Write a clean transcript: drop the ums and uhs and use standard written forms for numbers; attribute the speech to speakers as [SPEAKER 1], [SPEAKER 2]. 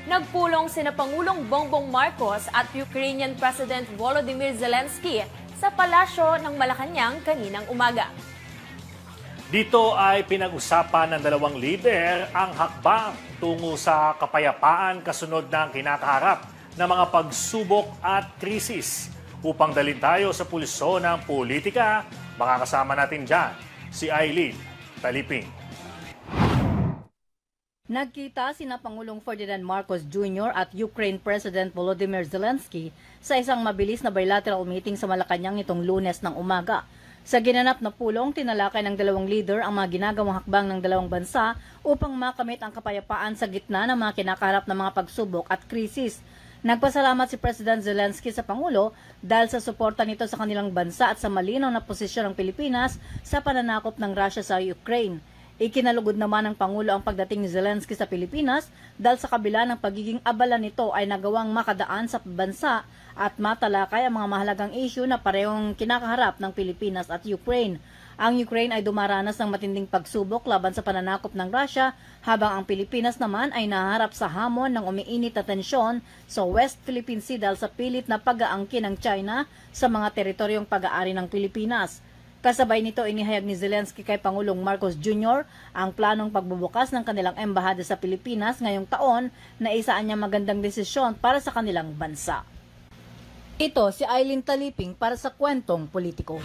[SPEAKER 1] Nagpulong sina Pangulong Bongbong Marcos at Ukrainian President Volodymyr Zelensky sa palasyo ng Malacanang kaninang umaga.
[SPEAKER 2] Dito ay pinag-usapan ng dalawang lider ang hakbang tungo sa kapayapaan kasunod ng kinakaharap ng mga pagsubok at krisis. Upang dalhin tayo sa pulso ng politika, makakasama natin dyan si Eileen Taliping.
[SPEAKER 3] Nagkita sina Pangulong Ferdinand Marcos Jr. at Ukraine President Volodymyr Zelensky sa isang mabilis na bilateral meeting sa Malacanang nitong Lunes ng umaga. Sa ginanap na pulong, tinalakay ng dalawang leader ang mga ginagawang hakbang ng dalawang bansa upang makamit ang kapayapaan sa gitna ng mga kinakaharap na mga pagsubok at krisis. Nagpasalamat si President Zelensky sa Pangulo dahil sa suporta nito sa kanilang bansa at sa malinaw na posisyon ng Pilipinas sa pananakop ng Russia sa Ukraine. Ikinalugod naman ng Pangulo ang pagdating ni Zelensky sa Pilipinas dahil sa kabila ng pagiging abala nito ay nagawang makadaan sa bansa at matalakay ang mga mahalagang issue na parehong kinakaharap ng Pilipinas at Ukraine. Ang Ukraine ay dumaranas ng matinding pagsubok laban sa pananakop ng Russia habang ang Pilipinas naman ay naharap sa hamon ng umiinit na tensyon sa West Philippine Sea dahil sa pilit na pag-aangkin ng China sa mga teritoryong pag-aari ng Pilipinas. Kasabay nito, inihayag ni Zelensky kay Pangulong Marcos Jr. ang planong pagbubukas ng kanilang embahada sa Pilipinas ngayong taon na isaan niya magandang desisyon para sa kanilang bansa. Ito si Eileen Taliping para sa Kwentong Politiko.